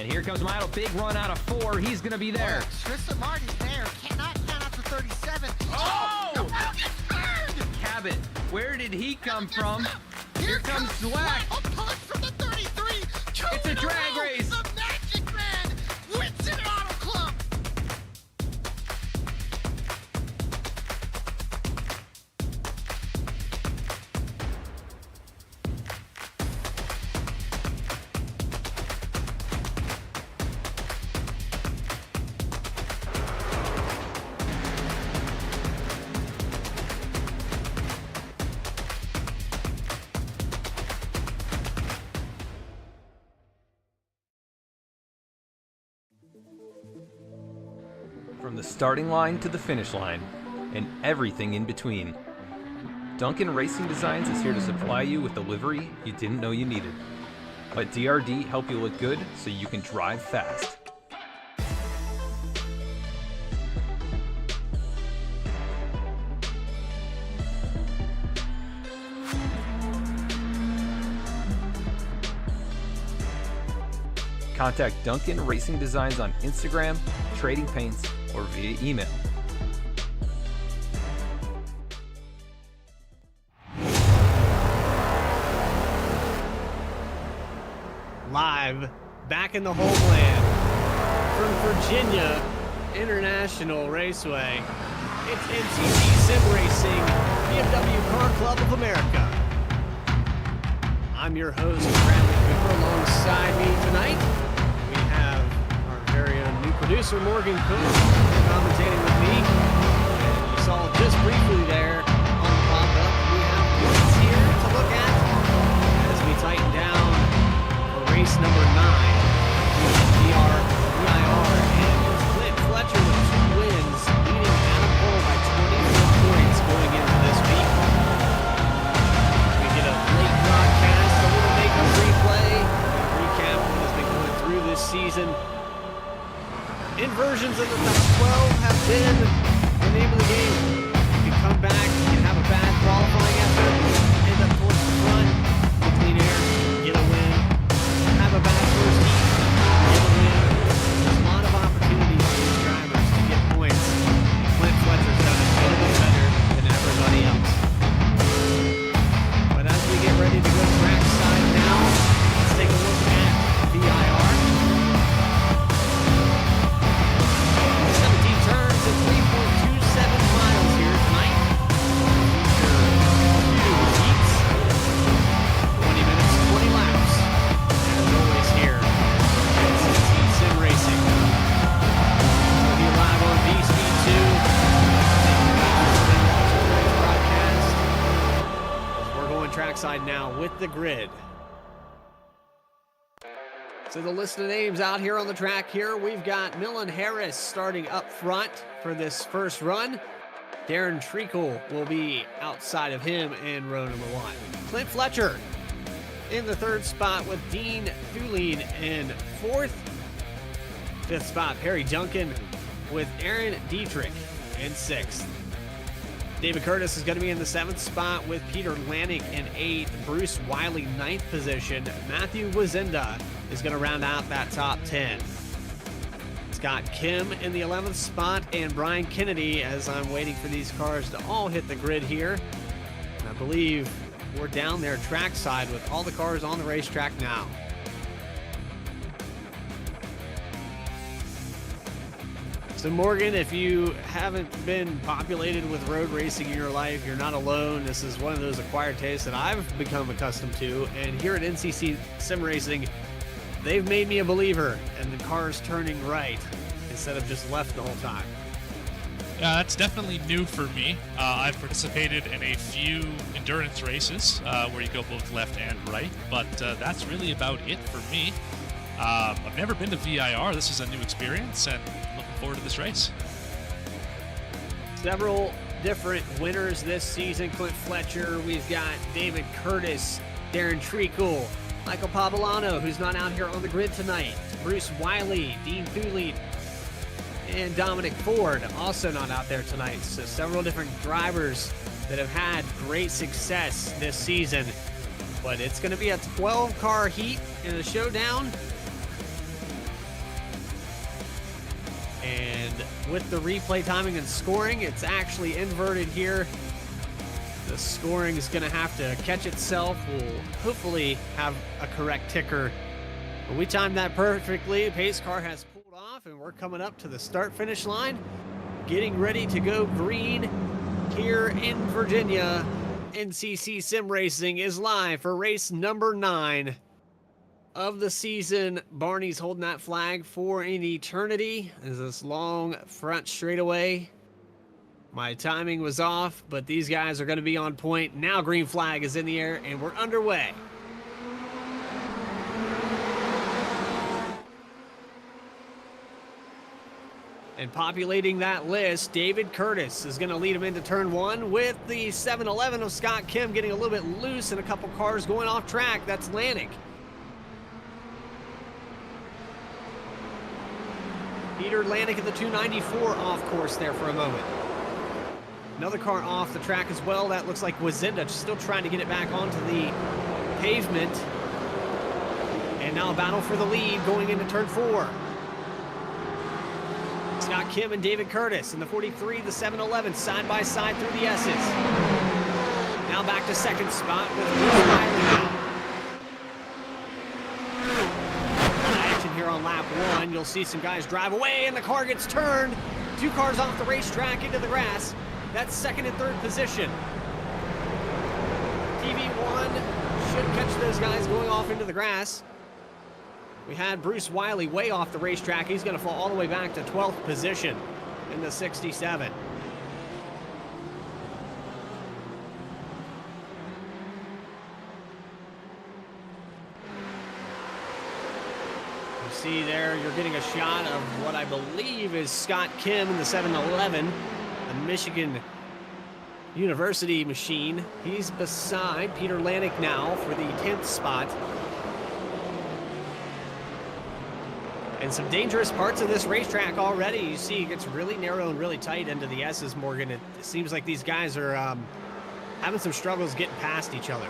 And here comes Milo, big run out of 4. He's going to be there. Tristan Martin's there. Cannot count out to 37. Oh! The Milo gets burned! Cabot, where did he come from? Here comes Slack. Slack. A push from the 33. It's a drag race. The Magic Man wins it Auto Club. From the starting line to the finish line, and everything in between, Duncan Racing Designs is here to supply you with the livery you didn't know you needed. Let DRD help you look good so you can drive fast. Contact Duncan Racing Designs on Instagram, trading paints, or via email. Live, back in the homeland, from Virginia International Raceway, it's NCC Sim Racing, BMW Car Club of America. I'm your host, Bradley Cooper. Alongside me tonight, we have our very own new producer, Morgan Cook, commentating with me. And you saw just briefly there on the pop-up, we have points here to look at as we tighten down for race number 9. VIR, and it's Clint Fletcher with 2 wins, leading Adam Cole by 24 points going into this week. We get a late broadcast, a little makeup replay, recap what has been going through this season. Inversions in the top 12 have been the name of the game. You can come back and have a bad qualifying effort, end up towards the front, with clean air, get a win, have a bad first heat, get a win. There's a lot of opportunities for these drivers to get points. Clint Fletcher's done it a little bit better than everybody else. But as we get ready to go trackside now, let's take a look at VIR. 17 turns and 3.27 miles here tonight. Feature 2 heats, 20 minutes, 20 laps. As always here at NCC Sim Racing. We'll be live on VC2. Broadcast. We're going trackside now with the grid. So the list of names out here on the track here, we've got Millen Harris starting up front for this first run. Darren Treacle will be outside of him in row number 1. Clint Fletcher in the 3rd spot with Dean Thulin in 4th. 5th spot, Perry Duncan with Aaron Dietrich in 6th. David Curtis is going to be in the 7th spot with Peter Lanning in 8th. Bruce Wiley, 9th position. Matthew Wazinda is going to round out that top 10. Scott Kim in the 11th spot and Brian Kennedy as I'm waiting for these cars to all hit the grid here. And I believe we're down there trackside with all the cars on the racetrack now. So Morgan, if you haven't been populated with road racing in your life, you're not alone. This is one of those acquired tastes that I've become accustomed to. And here at NCC Sim Racing, they've made me a believer in the cars turning right instead of just left the whole time. Yeah, that's definitely new for me. I've participated in a few endurance races where you go both left and right, but that's really about it for me. I've never been to VIR. This is a new experience, and looking forward to this race. Several different winners this season. Clint Fletcher, we've got David Curtis, Darren Treacle, Michael Pavolano, who's not out here on the grid tonight, Bruce Wiley, Dean Thulin, and Dominic Ford, also not out there tonight. So several different drivers that have had great success this season. But it's going to be a 12-car heat in a showdown. And with the replay timing and scoring, it's actually inverted here. The scoring is going to have to catch itself. We'll hopefully have a correct ticker. But we timed that perfectly. Pace car has pulled off, and we're coming up to the start-finish line, getting ready to go green here in Virginia. NCC Sim Racing is live for race number 9 of the season. Barney's holding that flag for an eternity. There's this long front straightaway. My timing was off, but these guys are going to be on point. Now green flag is in the air, and we're underway. And populating that list, David Curtis is going to lead him into turn 1 with the 711 of Scott Kim getting a little bit loose and a couple cars going off track. That's Lanik. Peter Lanik at the 294 off course there for a moment. Another car off the track as well. That looks like Wazinda still trying to get it back onto the pavement. And now a battle for the lead going into turn 4. Scott Kim and David Curtis in the 43, the 711, side by side through the S's. Now back to second spot with Bruce Riley now. Action here on lap 1. You'll see some guys drive away, and the car gets turned. 2 cars off the racetrack into the grass. That's second and third position. TV1 should catch those guys going off into the grass. We had Bruce Wiley way off the racetrack. He's going to fall all the way back to 12th position in the 67. You see there, you're getting a shot of what I believe is Scott Kim in the 711, the Michigan University machine. He's beside Peter Lanik now for the 10th spot. And some dangerous parts of this racetrack already. You see it gets really narrow and really tight into the S's, Morgan. It seems like these guys are having some struggles getting past each other.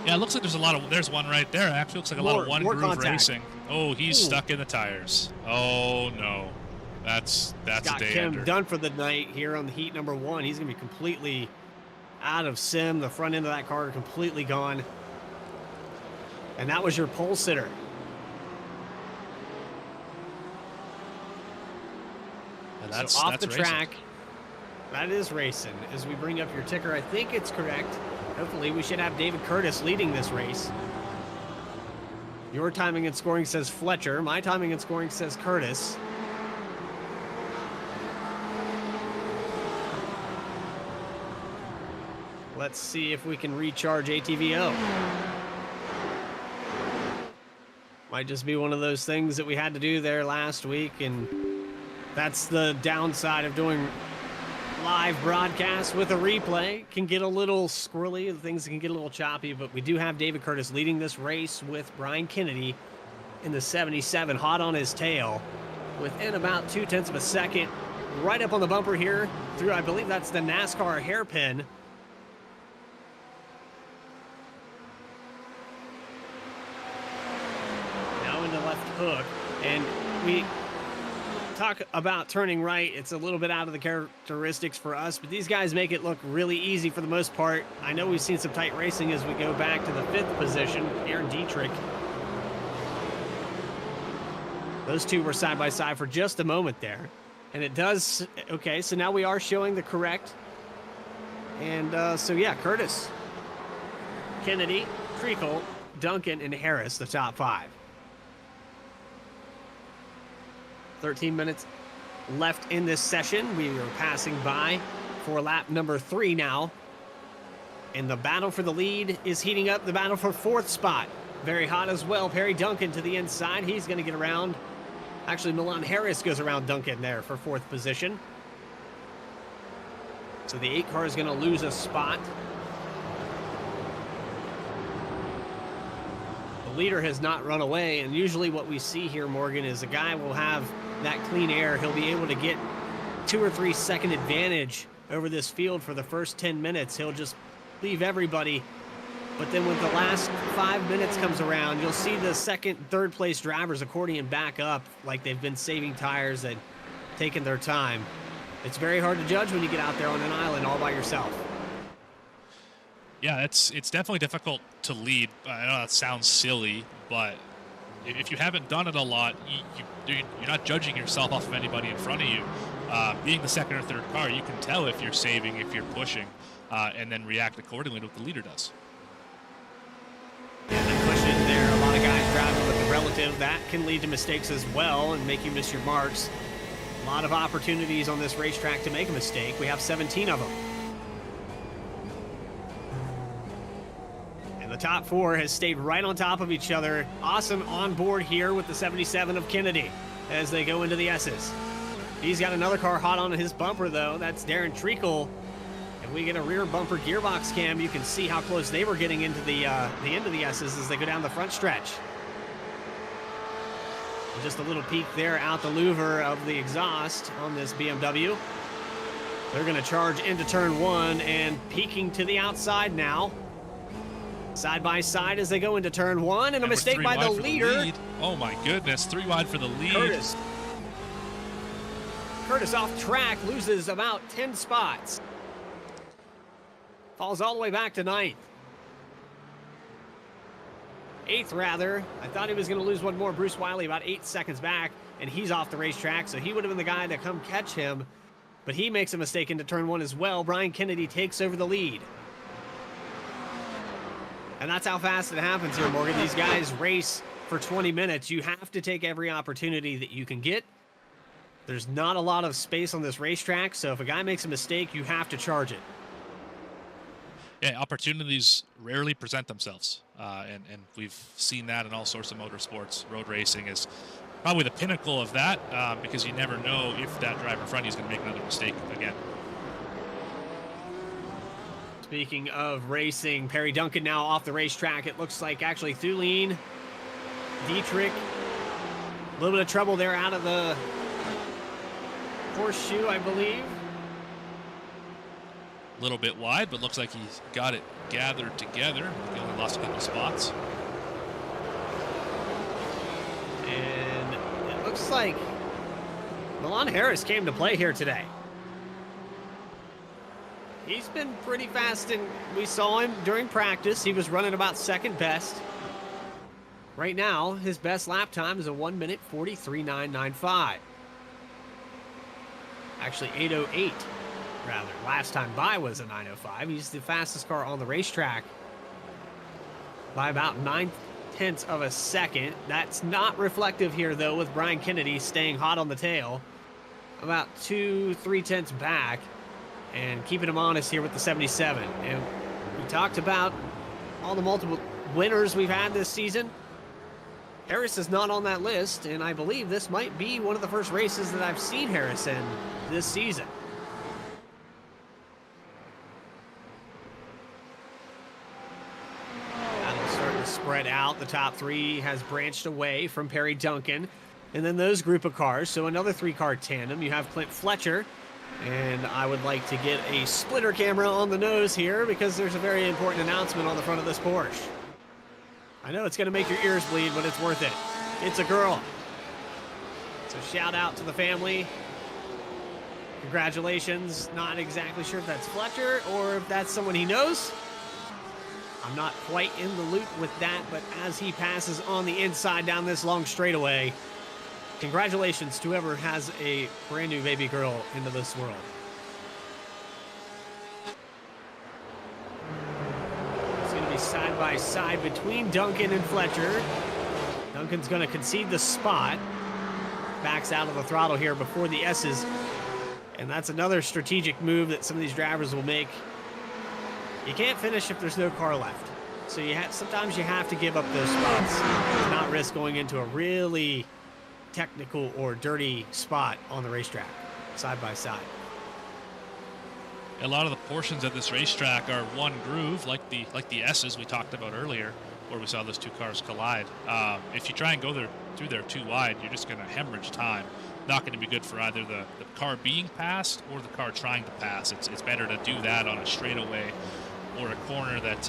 Yeah, it looks like there's one right there. It actually looks like a lot of one-groove contact. racing. Oh, he's stuck in the tires. Oh, no. That's Scott a day Kim ender. done for the night here on the heat number 1. He's going to be completely out of sim. The front end of that car completely gone. And that was your pole sitter. So off the track, that is racing. As we bring up your ticker, I think it's correct. Hopefully, we should have David Curtis leading this race. Your timing and scoring says Fletcher. My timing and scoring says Curtis. Let's see if we can recharge ATVO. Might just be one of those things that we had to do there last week, and that's the downside of doing live broadcasts with a replay. Can get a little squirrely, things can get a little choppy, but we do have David Curtis leading this race with Brian Kennedy in the 77, hot on his tail, within about 0.2 of a second. Right up on the bumper here through, I believe that's the NASCAR hairpin. Now into left hook, and we talk about turning right. It's a little bit out of the characteristics for us, but these guys make it look really easy for the most part. I know we've seen some tight racing as we go back to the 5th position. Aaron Dietrich. Those two were side by side for just a moment there. And it does, okay, so now we are showing the correct. And so yeah, Curtis, Kennedy, Treacle, Duncan, and Harris, the top 5. 13 minutes left in this session. We are passing by for lap number 3 now. And the battle for the lead is heating up. The battle for 4th spot. Very hot as well. Perry Duncan to the inside. He's going to get around. Actually, Milan Harris goes around Duncan there for 4th position. So the 8 car is going to lose a spot. The leader has not run away, and usually what we see here, Morgan, is a guy will have that clean air. He'll be able to get 2 or 3 second advantage over this field for the first 10 minutes. He'll just leave everybody. But then when the last 5 minutes comes around, you'll see the second, third place drivers accordion back up like they've been saving tires. And taking their time. It's very hard to judge when you get out there on an island all by yourself. Yeah, it's definitely difficult to lead. I know that sounds silly, but if you haven't done it a lot, you're not judging yourself off of anybody in front of you. Being the second or third car, you can tell if you're saving, if you're pushing, and then react accordingly to what the leader does. And the cushion there, a lot of guys driving with the relative. That can lead to mistakes as well and make you miss your marks. A lot of opportunities on this racetrack to make a mistake. We have 17 of them. And the top four has stayed right on top of each other. Awesome on board here with the 77 of Kennedy as they go into the S's. He's got another car hot on his bumper, though. That's Darren Treacle. If we get a rear bumper gearbox cam, you can see how close they were getting into the end of the S's as they go down the front stretch. And just a little peek there out the louver of the exhaust on this BMW. They're going to charge into turn one and peeking to the outside now. Side by side as they go into turn one, and a mistake by the leader. Oh my goodness, 3 wide for the lead. Curtis off track, loses about 10 spots. Falls all the way back to 9th. 8th, rather. I thought he was going to lose one more. Bruce Wiley about 8 seconds back, and he's off the racetrack, so he would have been the guy to come catch him. But he makes a mistake into turn one as well. Brian Kennedy takes over the lead. And that's how fast it happens here, Morgan. These guys race for 20 minutes. You have to take every opportunity that you can get. There's not a lot of space on this racetrack, so if a guy makes a mistake, you have to charge it. Yeah, opportunities rarely present themselves, and we've seen that in all sorts of motorsports. Road racing is probably the pinnacle of that, because you never know if that driver in front of you is going to make another mistake again. Speaking of racing, Perry Duncan now off the racetrack. It looks like actually Thulin, Dietrich, a little bit of trouble there out of the horseshoe, I believe. A little bit wide, but looks like he's got it gathered together. He only lost a couple spots. And it looks like Milan Harris came to play here today. He's been pretty fast, and we saw him during practice. He was running about second best. Right now, his best lap time is a 1 minute 43.995. Actually, 8:08, rather. Last time by was a 9:05. He's the fastest car on the racetrack by about 9/10 of a second. That's not reflective here, though, with Brian Kennedy staying hot on the tail. About 2-3 tenths back. And keeping him honest here with the 77. And we talked about all the multiple winners we've had this season. Harris is not on that list, and I believe this might be one of the first races that I've seen Harris in this season. That'll start to spread out. The top three has branched away from Perry Duncan. And then those group of cars, so another 3-car tandem. You have Clint Fletcher. And I would like to get a splitter camera on the nose here because there's a very important announcement on the front of this Porsche. I know it's going to make your ears bleed, but it's worth it. It's a girl. So shout out to the family. Congratulations. Not exactly sure if that's Fletcher or if that's someone he knows. I'm not quite in the loop with that, but as he passes on the inside down this long straightaway, congratulations to whoever has a brand new baby girl into this world. It's going to be side by side between Duncan and Fletcher. Duncan's going to concede the spot. Backs out of the throttle here before the S's. And that's another strategic move that some of these drivers will make. You can't finish if there's no car left. So sometimes you have to give up those spots to not risk going into a really technical or dirty spot on the racetrack, side by side. A lot of the portions of this racetrack are one groove, like the S's we talked about earlier, where we saw those two cars collide. If you try and go through there too wide, you're just going to hemorrhage time. Not going to be good for either the car being passed or the car trying to pass. It's better to do that on a straightaway or a corner that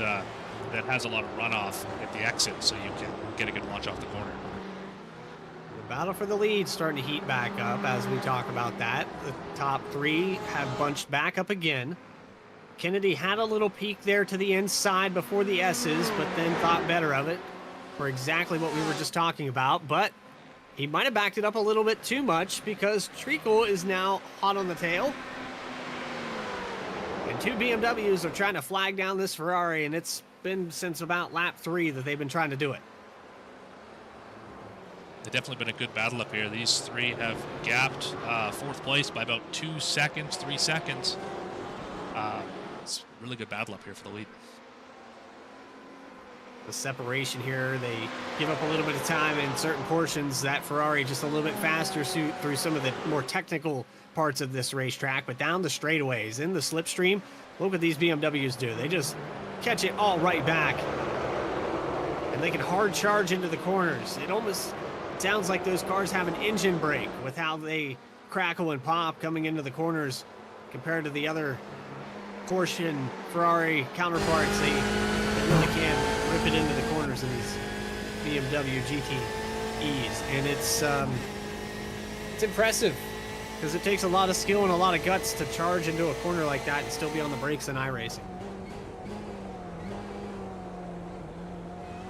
has a lot of runoff at the exit, so you can get a good launch off the corner. Battle for the lead starting to heat back up as we talk about that. The top three have bunched back up again. Kennedy had a little peek there to the inside before the S's, but then thought better of it for exactly what we were just talking about. But he might have backed it up a little bit too much because Treacle is now hot on the tail. And two BMWs are trying to flag down this Ferrari, and it's been since about lap 3 that they've been trying to do it. It's definitely been a good battle up here. These three have gapped 4th place by about 2 seconds, 3 seconds. It's a really good battle up here for the lead. The separation here, they give up a little bit of time in certain portions. That Ferrari just a little bit faster through some of the more technical parts of this racetrack, but down the straightaways in the slipstream, look what these BMWs do. They just catch it all right back, and they can hard charge into the corners. It almost sounds like those cars have an engine brake with how they crackle and pop coming into the corners compared to the other Porsche and Ferrari counterparts. They really can rip it into the corners in these BMW GTEs, and it's impressive because it takes a lot of skill and a lot of guts to charge into a corner like that and still be on the brakes in iRacing.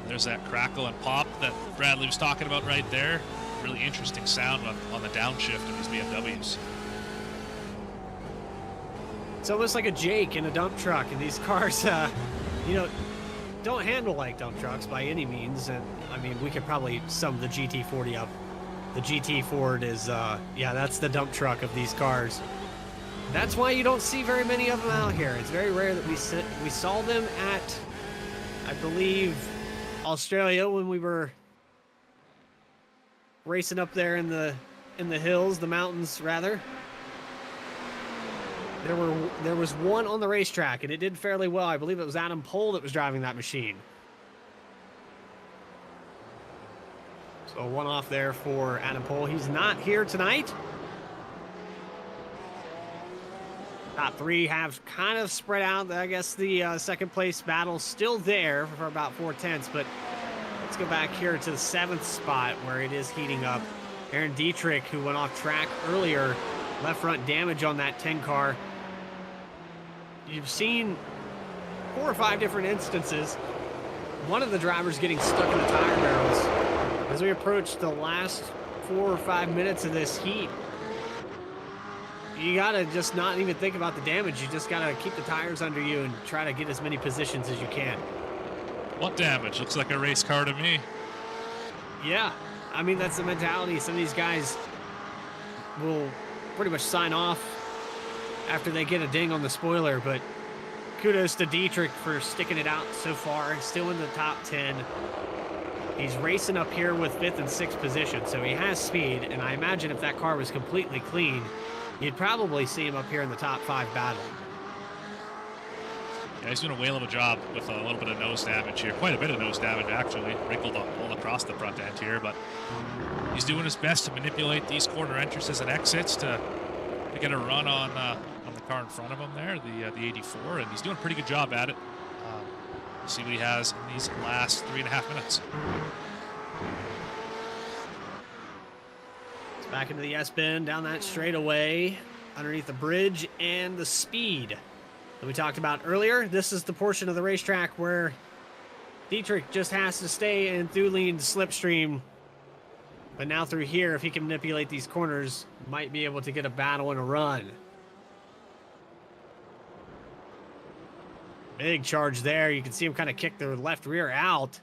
There's that crackle and pop that Bradley was talking about right there. Really interesting sound on the downshift of these BMWs. It's almost like a Jake in a dump truck, and these cars, don't handle like dump trucks by any means. And I mean, we could probably sum the GT40 up. The GT Ford is, that's the dump truck of these cars. That's why you don't see very many of them out here. It's very rare that we saw them at, I believe, Australia when we were racing up there in the hills, the mountains rather. There was one on the racetrack, and it did fairly well. I believe it was Adam Pohl that was driving that machine. So one off there for Adam Pohl. He's not here tonight. Top three have kind of spread out. I guess the second place battle still there for about 4/10, but let's go back here to the 7th spot where it is heating up. Aaron Dietrich, who went off track earlier, left front damage on that 10 car. You've seen 4 or 5 different instances. One of the drivers getting stuck in the tire barrels. As we approach the last 4 or 5 minutes of this heat, you gotta just not even think about the damage. You just gotta keep the tires under you and try to get as many positions as you can. What damage? Looks like a race car to me. Yeah, I mean, that's the mentality. Some of these guys will pretty much sign off after they get a ding on the spoiler, but kudos to Dietrich for sticking it out so far. Still in the top 10. He's racing up here with 5th and 6th position, so he has speed, and I imagine if that car was completely clean, you'd probably see him up here in the top 5 battle. Yeah, he's doing a whale of a job with a little bit of nose damage here. Quite a bit of nose damage, actually. Wrinkled all across the front end here, but he's doing his best to manipulate these corner entrances and exits to get a run on the car in front of him there, the 84, and he's doing a pretty good job at it. We'll see what he has in these last 3.5 minutes. It's back into the S-bend, down that straightaway, underneath the bridge, and the speed that we talked about earlier. This is the portion of the racetrack where Dietrich just has to stay in Thulene's slipstream. But now through here, if he can manipulate these corners, might be able to get a battle and a run. Big charge there. You can see him kind of kick the left rear out.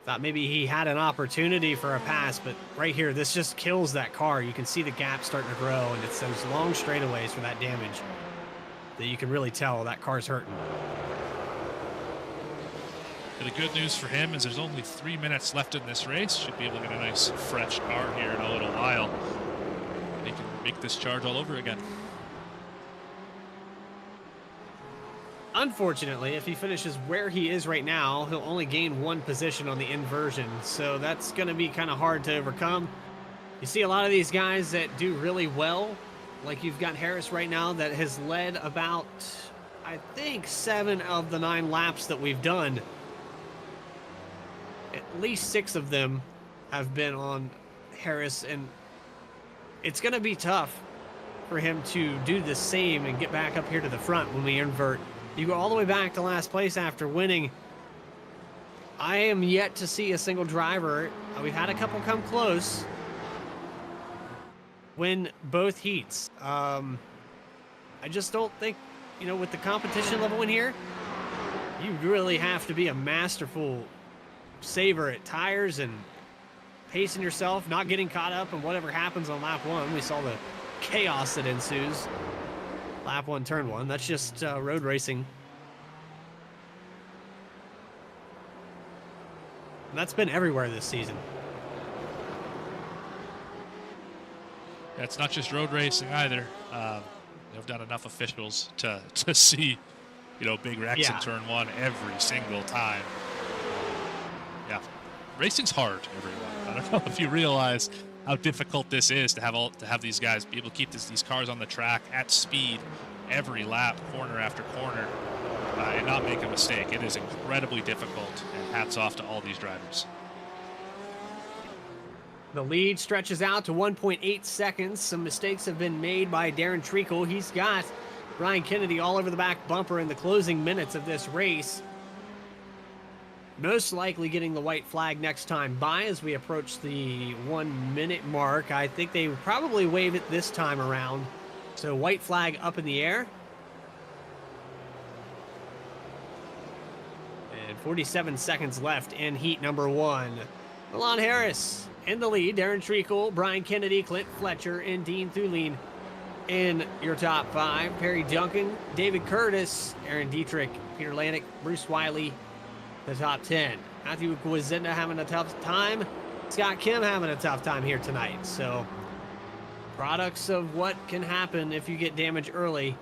Thought maybe he had an opportunity for a pass, but right here, this just kills that car. You can see the gap starting to grow, and it's those long straightaways for that damage that you can really tell that car's hurting. The good news for him is there's only 3 minutes left in this race. Should be able to get a nice fresh car here in a little while. And he can make this charge all over again. Unfortunately, if he finishes where he is right now, he'll only gain 1 position on the inversion, so that's going to be kind of hard to overcome. You see a lot of these guys that do really well, like you've got Harris right now that has led about, I think, 7 of the 9 laps that we've done. At least 6 of them have been on Harris, and it's going to be tough for him to do the same and get back up here to the front when we invert. You go all the way back to last place after winning. I am yet to see a single driver. We've had a couple come close. Win both heats. I just don't think, you know, with the competition level in here, you really have to be a masterful saver at tires and pacing yourself, not getting caught up in whatever happens on lap 1. We saw the chaos that ensues. Lap 1, turn 1. That's just road racing. And that's been everywhere this season. Yeah, it's not just road racing either. They've done enough officials to see, you know, big wrecks in turn 1 every single time. Yeah, racing's hard, everyone. I don't know if you realize how difficult this is to have these guys be able to keep these cars on the track at speed every lap, corner after corner, and not make a mistake. It is incredibly difficult, and hats off to all these drivers. The lead stretches out to 1.8 seconds. Some mistakes have been made by Darren Treacle. He's got Brian Kennedy all over the back bumper in the closing minutes of this race. Most likely getting the white flag next time by as we approach the 1 minute mark. I think they would probably wave it this time around. So white flag up in the air. And 47 seconds left in heat number 1. Milan Harris in the lead. Darren Treacle, Brian Kennedy, Clint Fletcher, and Dean Thulin in your top 5. Perry Duncan, David Curtis, Aaron Dietrich, Peter Lanik, Bruce Wiley, the top 10. Matthew Guazinda having a tough time. Scott Kim having a tough time here tonight. So, products of what can happen if you get damage early.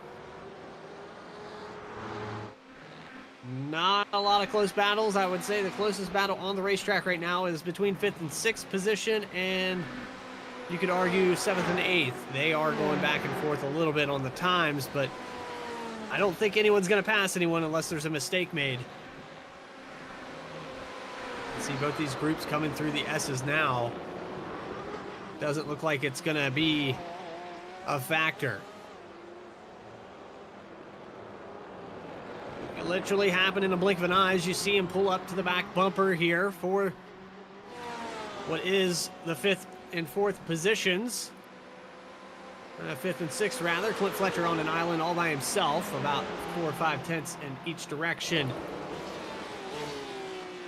Not a lot of close battles. I would say the closest battle on the racetrack right now is between 5th and 6th position, and you could argue 7th and 8th. They are going back and forth a little bit on the times, but I don't think anyone's going to pass anyone unless there's a mistake made. See both these groups coming through the S's now. Doesn't look like it's going to be a factor. It literally happened in a blink of an eye as you see him pull up to the back bumper here for what is the 5th and 4th positions. 5th and 6th rather. Clint Fletcher on an island all by himself, about 4 or 5 tenths in each direction.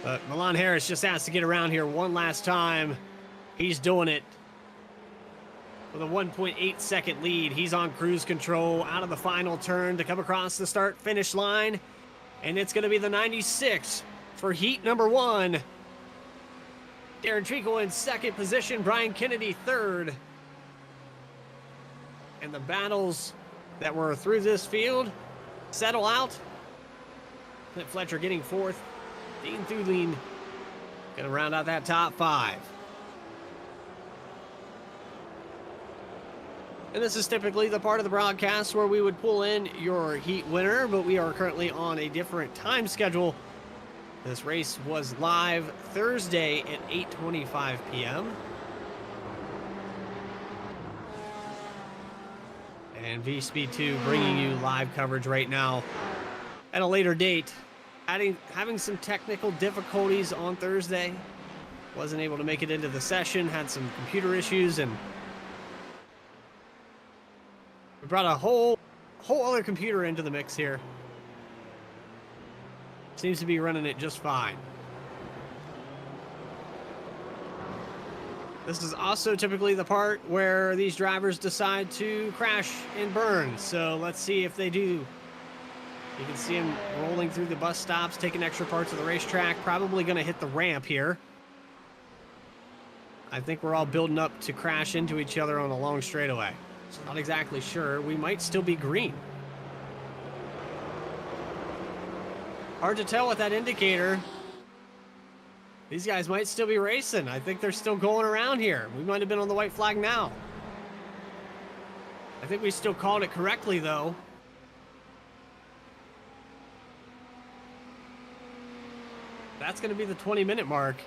But Milan Harris just has to get around here one last time. He's doing it with a 1.8 second lead. He's on cruise control out of the final turn to come across the start-finish line. And it's going to be the 96 for heat number 1. Darren Treacle in 2nd position. Brian Kennedy 3rd. And the battles that were through this field settle out. Clint Fletcher getting 4th. Dean Thulin going to round out that top 5. And this is typically the part of the broadcast where we would pull in your heat winner, but we are currently on a different time schedule. This race was live Thursday at 8:25 p.m. And V-Speed 2 bringing you live coverage right now at a later date. Having some technical difficulties on Thursday. Wasn't able to make it into the session. Had some computer issues, and we brought a whole other computer into the mix here. Seems to be running it just fine. This is also typically the part where these drivers decide to crash and burn. So let's see if they do. You can see him rolling through the bus stops, taking extra parts of the racetrack. Probably going to hit the ramp here. I think we're all building up to crash into each other on a long straightaway. Not exactly sure. We might still be green. Hard to tell with that indicator. These guys might still be racing. I think they're still going around here. We might have been on the white flag now. I think we still called it correctly, though. That's going to be the 20-minute mark.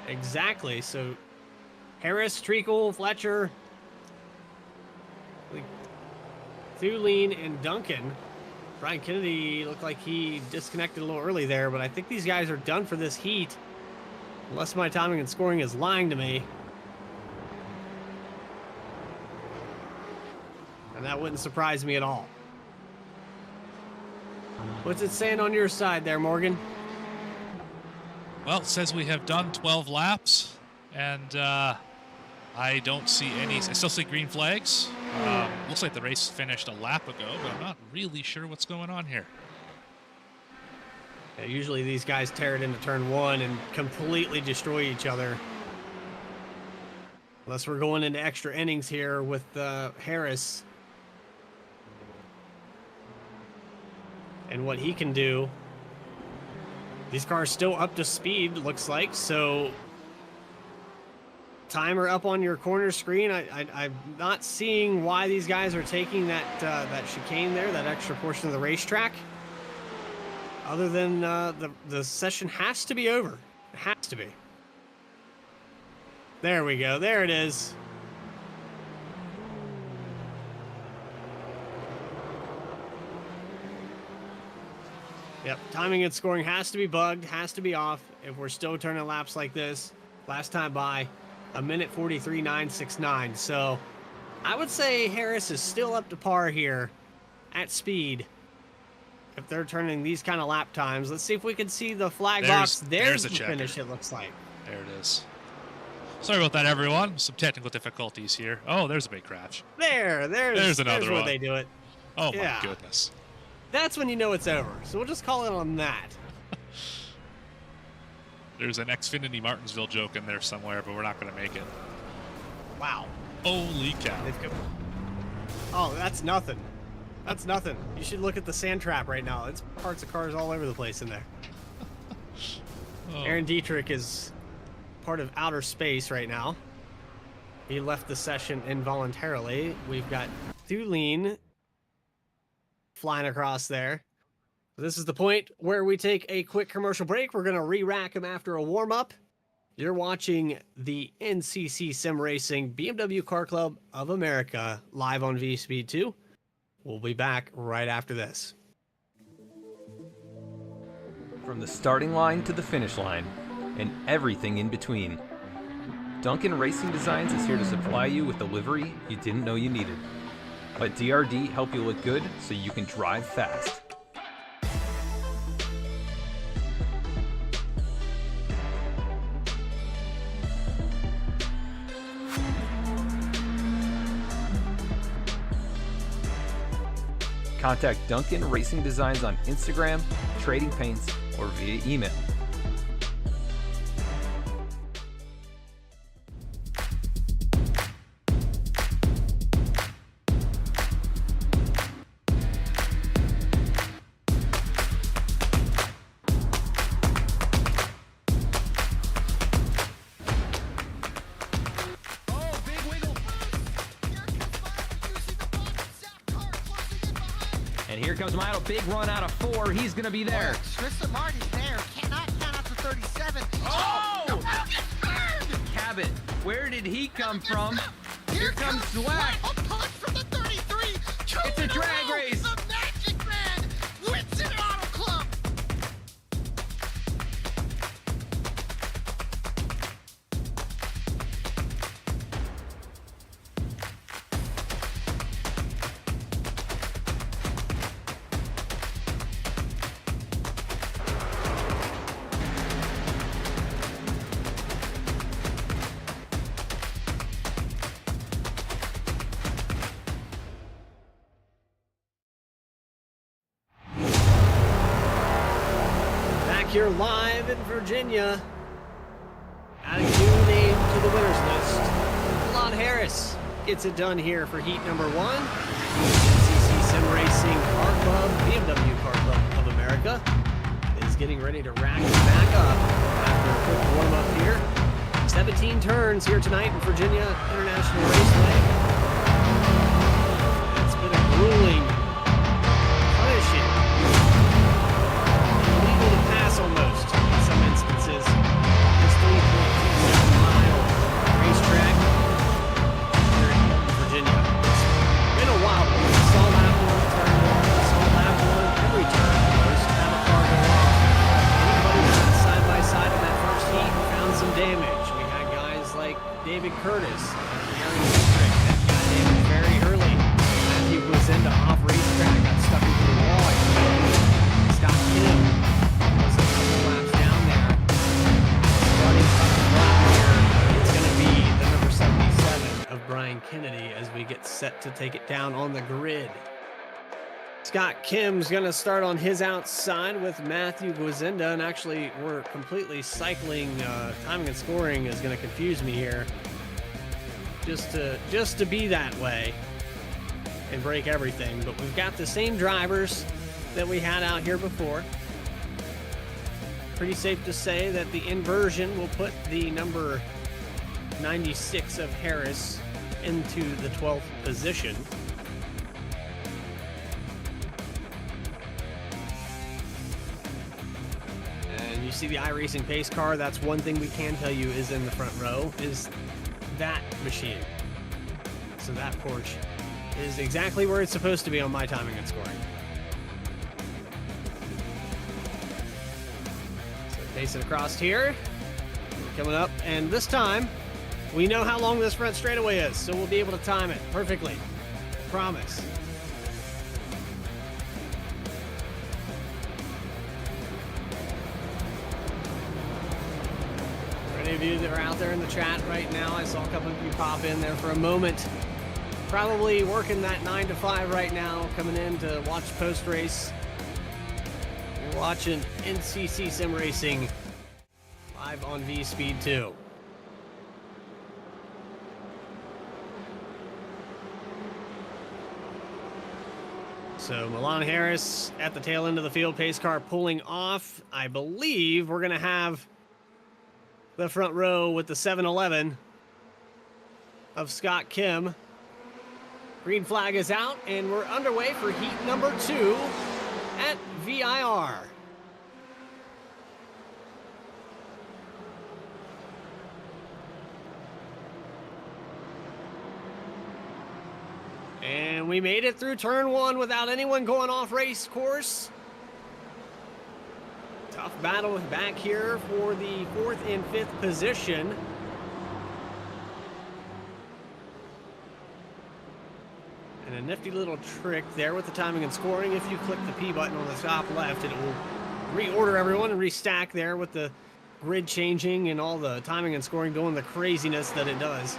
Exactly. So Harris, Treacle, Fletcher, Thulin, and Duncan. Brian Kennedy looked like he disconnected a little early there, but I think these guys are done for this heat. Unless my timing and scoring is lying to me. And that wouldn't surprise me at all. What's it saying on your side there, Morgan? Well, it says we have done 12 laps, and I don't see any. I still see green flags. Looks like the race finished a lap ago, but I'm not really sure what's going on here. Yeah, usually these guys tear it into turn one and completely destroy each other. Unless we're going into extra innings here with Harris. And what he can do. These cars still up to speed, looks like, so timer up on your corner screen. I'm not seeing why these guys are taking that chicane there, that extra portion of the racetrack. Other than the session has to be over. It has to be. There we go. There it is. Yep, timing and scoring has to be bugged, has to be off if we're still turning laps like this. Last time by 1:43.969. So I would say Harris is still up to par here at speed. If they're turning these kind of lap times, let's see if we can see the flag box. There's the finish, it looks like. There it is. Sorry about that, everyone. Some technical difficulties here. Oh, there's a big crash. There's another where one. they do it. Oh, Yeah. my goodness. That's when you know it's over. So we'll just call it on that. There's an Xfinity Martinsville joke in there somewhere, but we're not going to make it. Wow. Holy cow. Oh, that's nothing. That's nothing. You should look at the sand trap right now. It's parts of cars all over the place in there. Oh. Aaron Dietrich is part of outer space right now. He left the session involuntarily. We've got Thulin flying across there. This is the point where we take a quick commercial break. We're going to re-rack him after a warm-up. You're watching the NCC Sim Racing BMW Car Club of America live on VSpeed 2. We'll be back right after this. From the starting line to the finish line, and everything in between, Duncan Racing Designs is here to supply you with the livery you didn't know you needed. Let DRD help you look good so you can drive fast. Contact Duncan Racing Designs on Instagram, trading paints, or via email. And here comes Milo, big run out of 4. He's going to be there. Tristan Martin's there. Cannot count out to 37. Oh! No, it's burned! Cabot, where did he come from? Here comes Zwack. A punch from the 33. It's a drag race. The Magic Man wins it Auto Club. Here live in Virginia, adding a new name to the winners list. Lon Harris gets it done here for heat number 1. NCC Sim Racing Car Club, BMW Car Club of America, is getting ready to rack it back up after a quick warm-up here. 17 turns here tonight in Virginia International Raceway. It's been a grueling, punishing, almost in some instances. This 3.27 mile racetrack to take it down on the grid. Scott Kim's going to start on his outside with Matthew Guazinda, and actually we're completely cycling. Timing and scoring is going to confuse me here. Just to be that way and break everything. But we've got the same drivers that we had out here before. Pretty safe to say that the inversion will put the number 96 of Harris into the 12th position. And you see the iRacing pace car. That's one thing we can tell you is in the front row, is that machine. So that Porsche is exactly where it's supposed to be on my timing and scoring. So pacing across here, coming up, and this time we know how long this front straightaway is, so we'll be able to time it perfectly. Promise. For any of you that are out there in the chat right now, I saw a couple of you pop in there for a moment. Probably working that 9 to 5 right now, coming in to watch post-race. You're watching NCC Sim Racing live on V Speed 2. So Milan Harris at the tail end of the field, pace car pulling off. I believe we're going to have the front row with the 7-11 of Scott Kim. Green flag is out, and we're underway for heat number 2 at VIR. And we made it through turn 1 without anyone going off race course. Tough battle back here for the 4th and 5th position. And a nifty little trick there with the timing and scoring. If you click the P button on the top left, it will reorder everyone and restack there with the grid changing and all the timing and scoring doing the craziness that it does.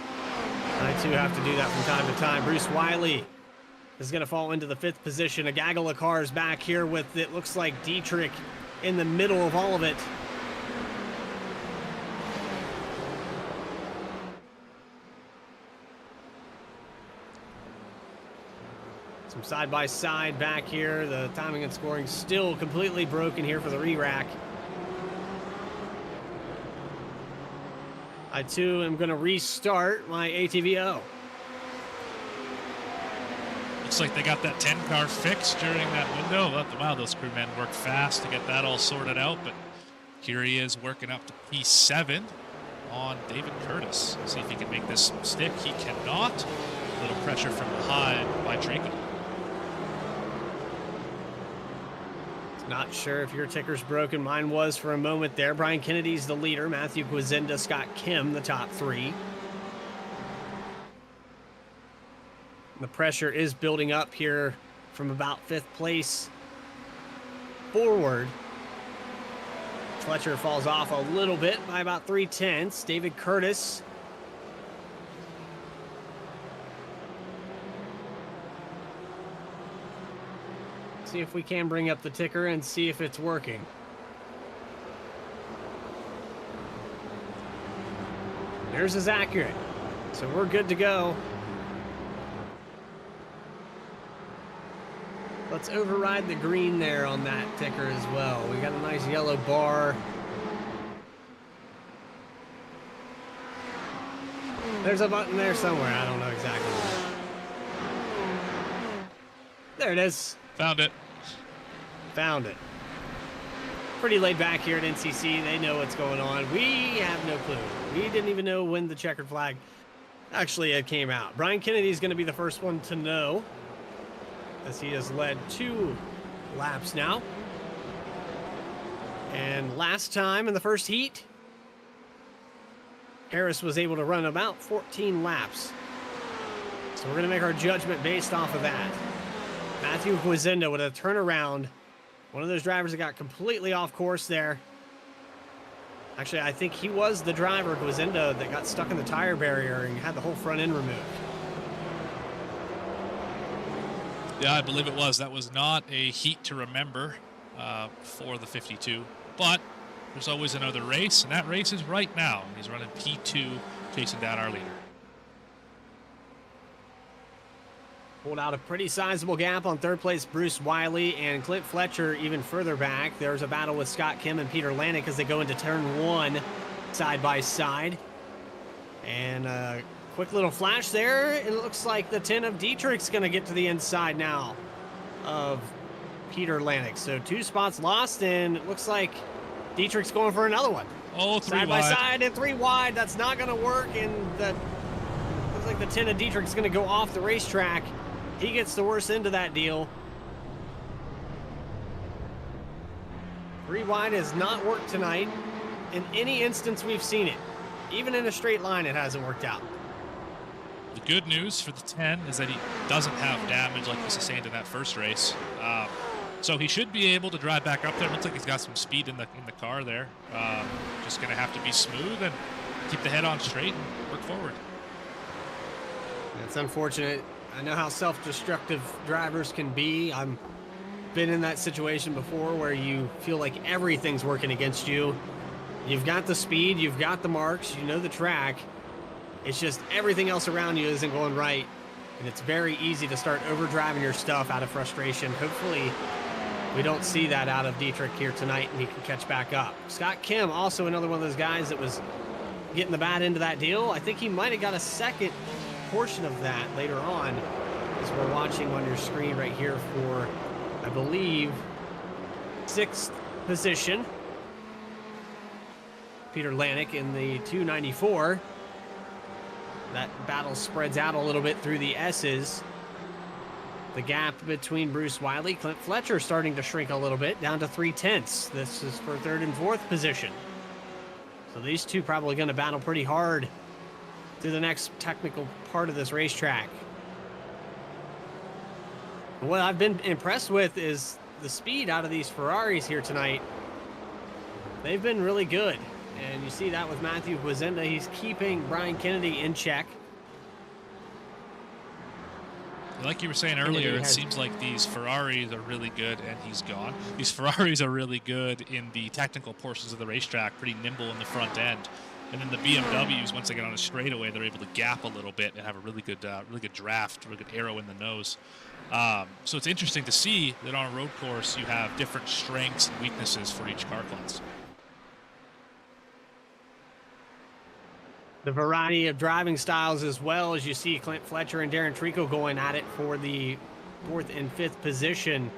I too have to do that from time to time. Bruce Wiley is going to fall into the 5th position. A gaggle of cars back here with, it looks like, Dietrich in the middle of all of it. Some side-by-side back here. The timing and scoring still completely broken here for the re-rack. I too am going to restart my ATVO. Looks like they got that 10 car fixed during that window. Wow, those crewmen worked fast to get that all sorted out, but here he is working up to P7 on David Curtis. See if he can make this stick. He cannot. A little pressure from behind by Trico. Not sure if your ticker's broken. Mine was for a moment there. Brian Kennedy's the leader. Matthew Guazinda, Scott Kim, the top 3. The pressure is building up here from about 5th place forward. Fletcher falls off a little bit by about 3/10. David Curtis. See if we can bring up the ticker and see if it's working. Theirs is accurate, so we're good to go. Let's override the green there on that ticker as well. We got a nice yellow bar. There's a button there somewhere. I don't know exactly where. There it is. Found it. Found it. Pretty laid back here at NCC. They know what's going on. We have no clue. We didn't even know when the checkered flag actually came out. Brian Kennedy is going to be the first one to know, as he has led 2 laps now. And last time in the first heat, Harris was able to run about 14 laps. So we're going to make our judgment based off of that. Matthew Guazinda with a turnaround. One of those drivers that got completely off course there. Actually, I think he was the driver, Guazinda, that got stuck in the tire barrier and had the whole front end removed. Yeah, I believe it was. That was not a heat to remember for the 52. But there's always another race, and that race is right now. He's running P2, chasing down our leader. Pulled out a pretty sizable gap on third place Bruce Wiley and Clint Fletcher even further back. There's a battle with Scott Kim and Peter Lanik as they go into turn 1 side by side. And a quick little flash there. It looks like the 10 of Dietrich's going to get to the inside now of Peter Lanik. So 2 spots lost, and it looks like Dietrich's going for another one. Oh, 3 side wide. by side and 3 wide. That's not going to work, and the looks like the 10 of Dietrich's going to go off the racetrack. He gets the worst end of that deal. 3 wide has not worked tonight in any instance we've seen it. Even in a straight line, it hasn't worked out. The good news for the 10 is that he doesn't have damage like he sustained in that first race. So he should be able to drive back up there. Looks like he's got some speed in the car there. Just going to have to be smooth and keep the head on straight and work forward. It's unfortunate. I know how self-destructive drivers can be. I've been in that situation before where you feel like everything's working against you. You've got the speed, you've got the marks, you know the track. It's just everything else around you isn't going right. And it's very easy to start overdriving your stuff out of frustration. Hopefully we don't see that out of Dietrich here tonight and he can catch back up. Scott Kim, also another one of those guys that was getting the bad end of that deal. I think he might have got a second portion of that later on, as we're watching on your screen right here for, I believe, 6th position. Peter Lanik in the 294. That battle spreads out a little bit through the S's. The gap between Bruce Wiley, Clint Fletcher starting to shrink a little bit, down to 3/10. This is for 3rd and 4th position. So these two probably going to battle pretty hard through the next technical part of this racetrack. What I've been impressed with is the speed out of these Ferraris here tonight. They've been really good. And you see that with Matthew Huizinga. He's keeping Brian Kennedy in check. Like you were saying earlier, it seems like these Ferraris are really good, and he's gone. These Ferraris are really good in the technical portions of the racetrack, pretty nimble in the front end. And then the BMWs, once they get on a straightaway, they're able to gap a little bit and have a really good draft, really good arrow in the nose. So it's interesting to see that on a road course you have different strengths and weaknesses for each car class. The variety of driving styles as well, as you see Clint Fletcher and Darren Trico going at it for the 4th and 5th position.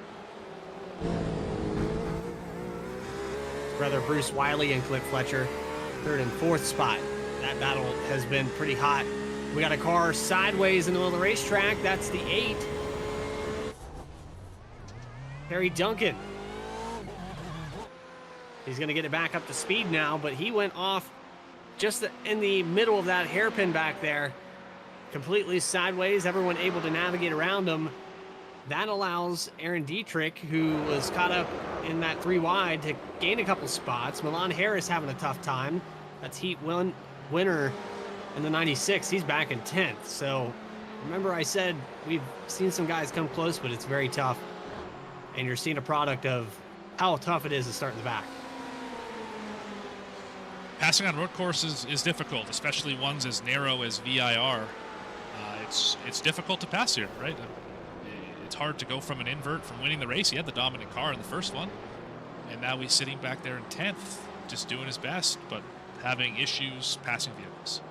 Brother Bruce Wiley and Clint Fletcher, 3rd and 4th spot. That battle has been pretty hot. We got a car sideways in the middle of the racetrack. That's the 8. Harry Duncan. He's going to get it back up to speed now, but he went off just in the middle of that hairpin back there, completely sideways, everyone able to navigate around him. That allows Aaron Dietrich, who was caught up in that 3 wide, to gain a couple spots. Milan Harris having a tough time. That's heat winner in the 96. He's back in 10th. So remember I said we've seen some guys come close, but it's very tough. And you're seeing a product of how tough it is to start in the back. Passing on road courses is difficult, especially ones as narrow as VIR. It's difficult to pass here, right? It's hard to go from an invert from winning the race. He had the dominant car in the first one, and now he's sitting back there in 10th, just doing his best, but having issues passing vehicles.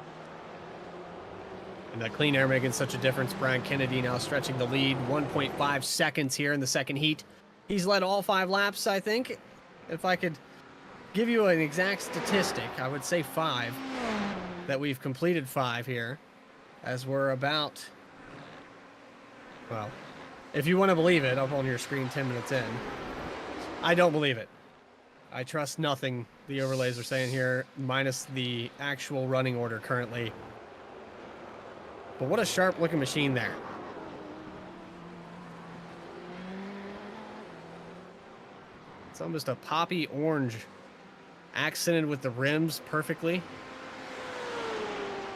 And that clean air making such a difference. Brian Kennedy now stretching the lead, 1.5 seconds here in the second heat. He's led all 5 laps, I think. If I could give you an exact statistic, I would say 5, that we've completed 5 here, as we're about, well, if you want to believe it, up on your screen 10 minutes in. I don't believe it. I trust nothing the overlays are saying here, minus the actual running order currently. But what a sharp looking machine there. It's almost a poppy orange, accented with the rims perfectly.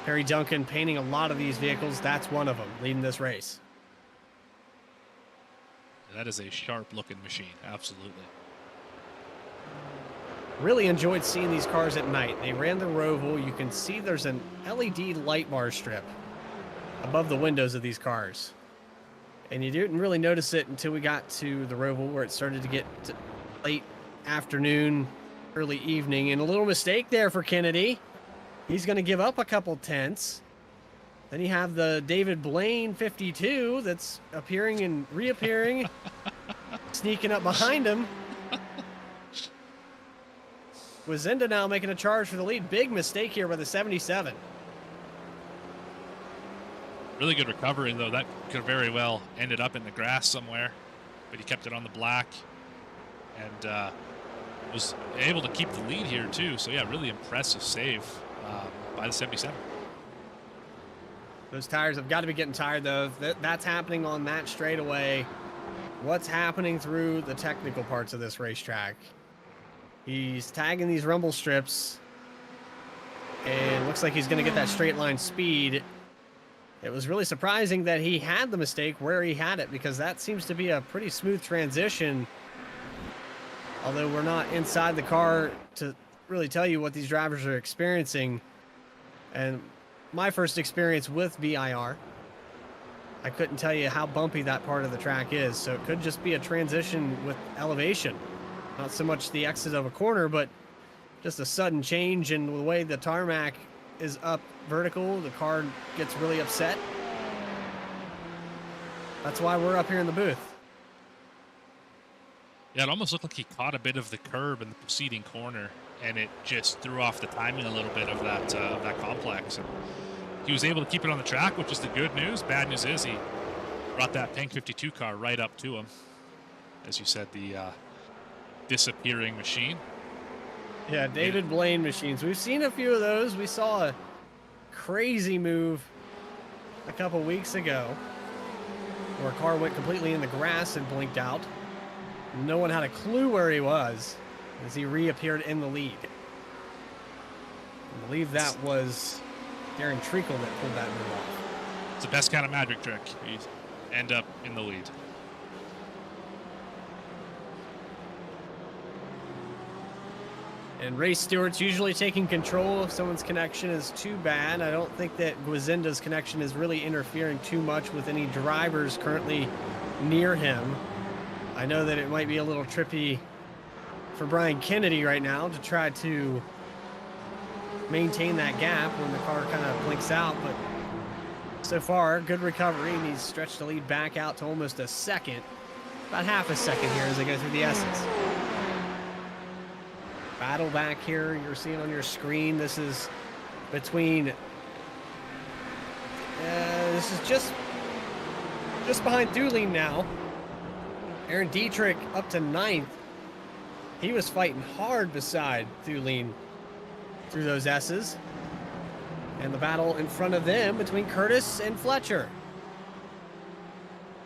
Harry Duncan painting a lot of these vehicles. That's one of them, leading this race. That is a sharp-looking machine, absolutely. Really enjoyed seeing these cars at night. They ran the Roval. You can see there's an LED light bar strip above the windows of these cars. And you didn't really notice it until we got to the Roval, where it started to get to late afternoon, early evening, and a little mistake there for Kennedy. He's going to give up a couple tenths. Then you have the David Blaine 52 that's appearing and reappearing, sneaking up behind him. Wizinda now making a charge for the lead. Big mistake here by the 77. Really good recovery, though. That could have very well ended up in the grass somewhere, but he kept it on the black and was able to keep the lead here, too. So, yeah, really impressive save by the 77. Those tires have got to be getting tired, though. That's happening on that straightaway. What's happening through the technical parts of this racetrack? He's tagging these rumble strips, and looks like he's going to get that straight line speed. It was really surprising that he had the mistake where he had it, because that seems to be a pretty smooth transition. Although we're not inside the car to really tell you what these drivers are experiencing. And my first experience with VIR, I couldn't tell you how bumpy that part of the track is. So it could just be a transition with elevation. Not so much the exit of a corner, but just a sudden change in the way the tarmac is up vertical. The car gets really upset. That's why we're up here in the booth. Yeah, it almost looked like he caught a bit of the curb in the preceding corner, and it just threw off the timing a little bit of that complex. And he was able to keep it on the track, which is the good news. Bad news is he brought that Pink 52 car right up to him. As you said, the disappearing machine. Yeah, David Blaine machines. We've seen a few of those. We saw a crazy move a couple weeks ago where a car went completely in the grass and blinked out. No one had a clue where he was as he reappeared in the lead. I believe that was Darren Treacle that pulled that move off. It's the best kind of magic trick. You end up in the lead. And race stewards usually taking control if someone's connection is too bad. I don't think that Gwizinda's connection is really interfering too much with any drivers currently near him. I know that it might be a little trippy for Brian Kennedy right now to try to maintain that gap when the car kind of blinks out, but so far, good recovery, and he's stretched the lead back out to almost a second. About half a second here as they go through the S's. Battle back here, you're seeing on your screen. This is between, this is just behind Thulin now. Aaron Dietrich up to 9th. He was fighting hard beside Thulin through those S's. And the battle in front of them between Curtis and Fletcher.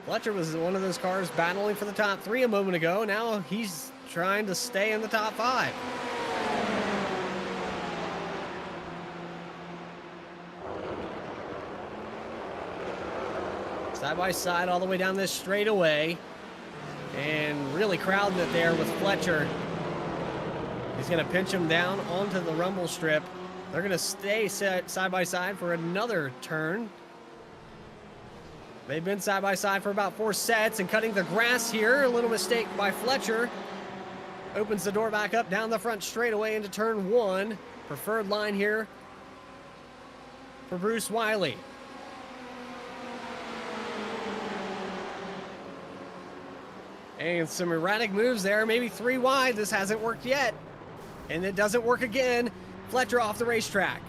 Fletcher was one of those cars battling for the top 3 a moment ago. Now he's trying to stay in the top 5. Side by side all the way down this straightaway. And really crowding it there with Fletcher. He's going to pinch him down onto the rumble strip. They're going to stay side by side for another turn. They've been side by side for about 4 sets and cutting the grass here. A little mistake by Fletcher. Opens the door back up down the front straightaway into turn 1. Preferred line here for Bruce Wiley. And some erratic moves there, maybe 3 wide. This hasn't worked yet. And it doesn't work again. Fletcher off the racetrack.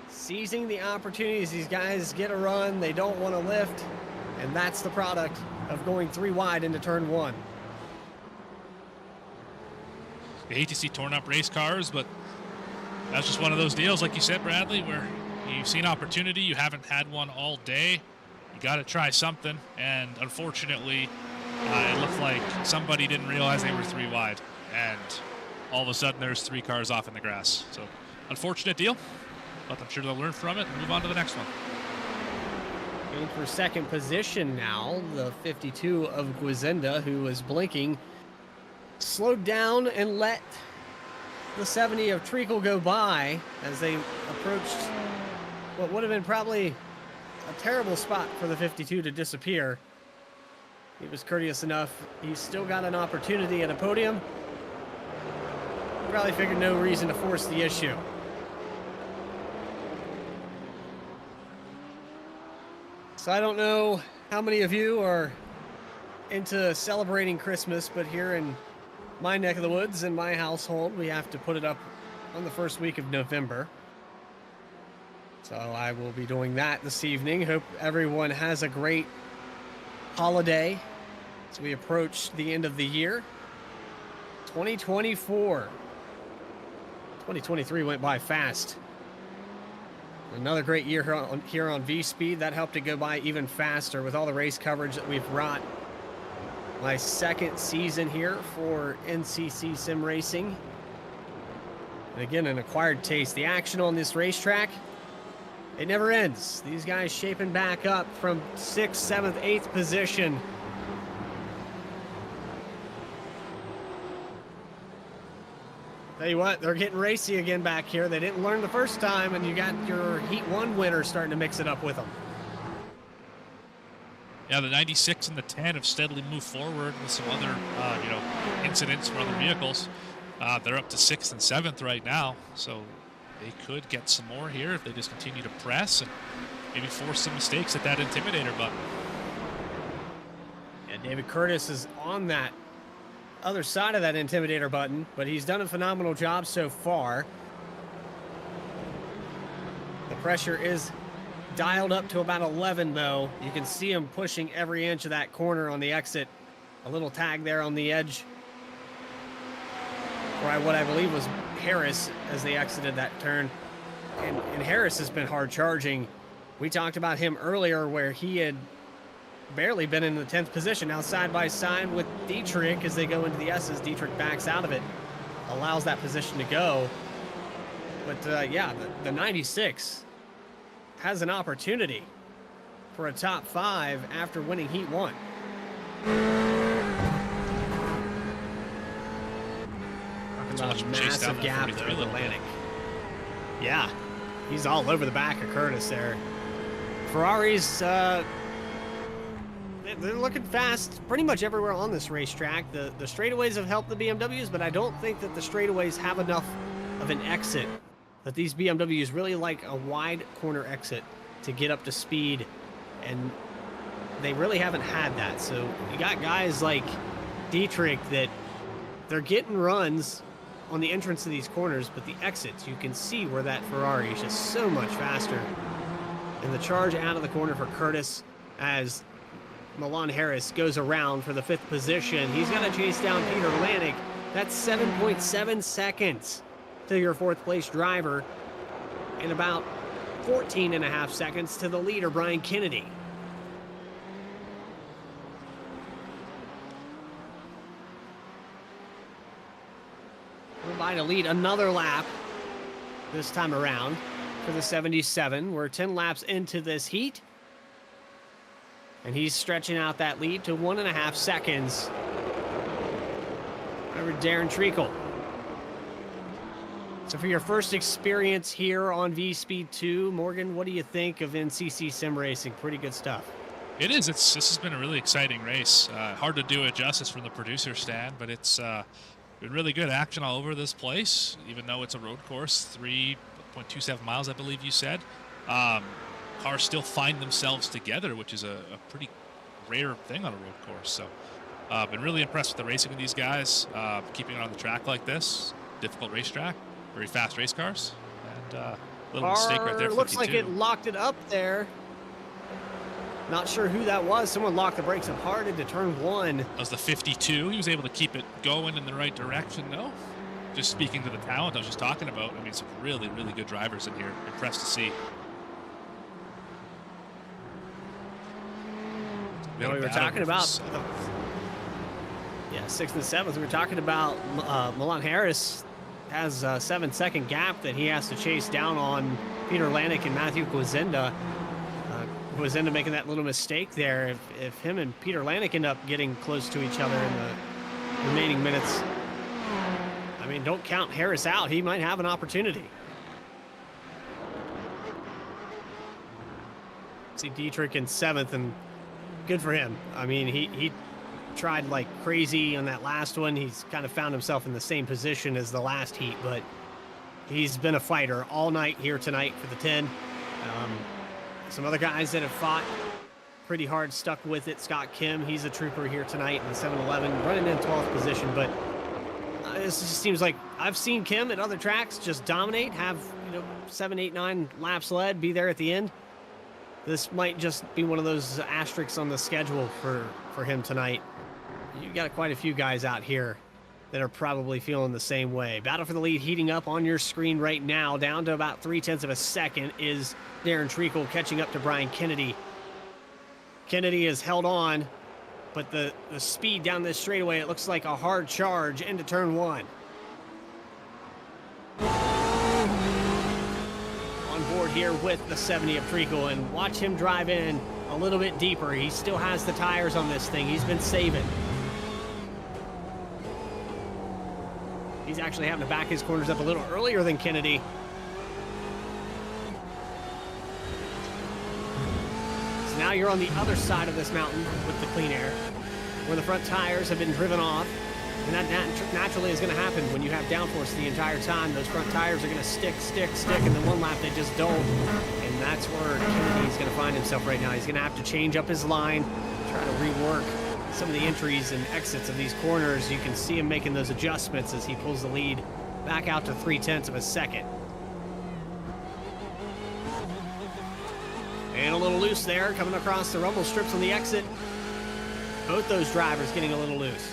Seizing the opportunities, these guys get a run. They don't want to lift. And that's the product of going 3 wide into turn 1. You hate to see torn up race cars, but that's just one of those deals, like you said, Bradley, where you've seen opportunity, you haven't had one all day. You got to try something, and unfortunately, it looked like somebody didn't realize they were 3 wide, and all of a sudden there's 3 cars off in the grass. So, unfortunate deal, but I'm sure they'll learn from it and move on to the next one. in for second position now. The 52 of Guizenda, who was blinking, slowed down and let the 70 of Treacle go by as they approached what would have been probably a terrible spot for the 52 to disappear. He was courteous enough. He's still got an opportunity at a podium. Probably figured no reason to force the issue. So I don't know how many of you are into celebrating Christmas, but here in my neck of the woods, in my household, we have to put it up on the first week of November. So I will be doing that this evening. Hope everyone has a great holiday as we approach the end of the year. 2024. 2023 went by fast. Another great year here on V-Speed. That helped it go by even faster with all the race coverage that we've brought. My second season here for NCC Sim Racing. And again, an acquired taste. The action on this racetrack, it never ends. These guys shaping back up from 6th, 7th, 8th position. Tell you what, they're getting racy again back here. They didn't learn the first time, and you got your Heat 1 winner starting to mix it up with them. Yeah, the 96 and the 10 have steadily moved forward with some other, incidents for other vehicles. They're up to 6th and 7th right now, so they could get some more here if they just continue to press and maybe force some mistakes at that Intimidator button. Yeah, David Curtis is on that other side of that Intimidator button, but he's done a phenomenal job so far. The pressure is dialed up to about 11, though. You can see him pushing every inch of that corner on the exit. A little tag there on the edge for what I believe was Harris as they exited that turn. And Harris has been hard charging. We talked about him earlier where he had barely been in the 10th position. Now side by side with Dietrich as they go into the S's. Dietrich backs out of it, allows that position to go. But yeah, the 96 has an opportunity for a top 5 after winning Heat 1. Talking about a massive gap there in Atlantic. Yeah, he's all over the back of Curtis there. Ferraris, they're looking fast pretty much everywhere on this racetrack. The straightaways have helped the BMWs, but I don't think that the straightaways have enough of an exit, that these BMWs really like a wide corner exit to get up to speed, and they really haven't had that. So you got guys like Dietrich that they're getting runs on the entrance to these corners, but the exits, you can see where that Ferrari is just so much faster. And the charge out of the corner for Curtis as Milan Harris goes around for the 5th position. He's going to chase down Peter Atlantic. That's 7.7 seconds to your 4th place driver, and about 14.5 seconds to the leader, Brian Kennedy. We're by to lead another lap this time around for the 77. We're 10 laps into this heat. And he's stretching out that lead to 1.5 seconds over Darren Treacle. So for your first experience here on V-Speed 2, Morgan, what do you think of NCC Sim Racing? Pretty good stuff. It is. This has been a really exciting race. Hard to do it justice from the producer stand, but it's been really good action all over this place, even though it's a road course, 3.27 miles, I believe you said. Cars still find themselves together, which is a pretty rare thing on a road course. So I've been really impressed with the racing of these guys, keeping it on the track like this. Difficult racetrack, very fast race cars, and a little mistake right there. Looks like it locked it up there. Not sure who that was. Someone locked the brakes up hard into turn 1. That was the 52. He was able to keep it going in the right direction, though. Just speaking to the talent I was just talking about, I mean, some really, really good drivers in here. Impressed to see. We were talking about 6th and 7th. We were talking about Milan Harris has a 7-second gap that he has to chase down on Peter Lanik and Matthew Guizenda. Guazinda making that little mistake there. If him and Peter Lanik end up getting close to each other in the remaining minutes, I mean, don't count Harris out. He might have an opportunity. See Dietrich in 7th, and good for him. I mean, he tried like crazy on that last one. He's kind of found himself in the same position as the last heat, but he's been a fighter all night here tonight for the 10. Some other guys that have fought pretty hard stuck with it. Scott Kim, he's a trooper here tonight in the 7-11, running in 12th position, but this just seems like I've seen Kim at other tracks just dominate, have 7, 8, 9 laps led, be there at the end. This might just be one of those asterisks on the schedule for him tonight. You got quite a few guys out here that are probably feeling the same way. Battle for the lead heating up on your screen right now. Down to about 0.3 of a second is Darren Treacle catching up to Brian Kennedy. Kennedy has held on, but the speed down this straightaway, it looks like a hard charge into turn 1. On board here with the 70 of Treacle, and watch him drive in a little bit deeper. He still has the tires on this thing. He's been saving. He's actually having to back his corners up a little earlier than Kennedy. So now you're on the other side of this mountain with the clean air, where the front tires have been driven off. And that naturally is going to happen when you have downforce the entire time. Those front tires are going to stick, and then one lap they just don't. And that's where Kennedy's going to find himself right now. He's going to have to change up his line, try to rework some of the entries and exits of these corners. You can see him making those adjustments as he pulls the lead back out to 0.3 of a second. And a little loose there, coming across the rumble strips on the exit. Both those drivers getting a little loose.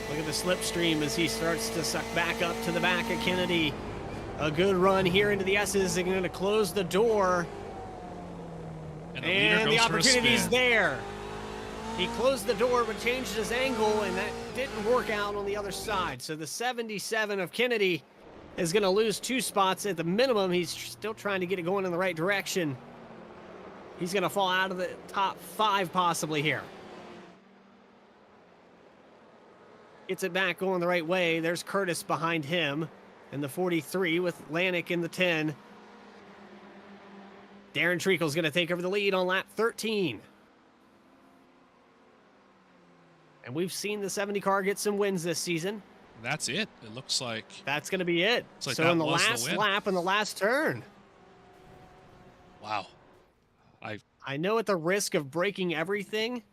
Look at the slipstream as he starts to suck back up to the back of Kennedy. A good run here into the S's. They're going to close the door. And the opportunity's there. He closed the door but changed his angle, and that didn't work out on the other side. So the 77 of Kennedy is going to lose 2 spots. At the minimum, he's still trying to get it going in the right direction. He's going to fall out of the top 5 possibly here. Gets it back going the right way. There's Curtis behind him in the 43 with Lanik in the 10. Darren Treacle's going to take over the lead on lap 13. And we've seen the 70 car get some wins this season. That's it. It looks like that's going to be it. Like so in the last lap and the last turn. Wow. I know at the risk of breaking everything,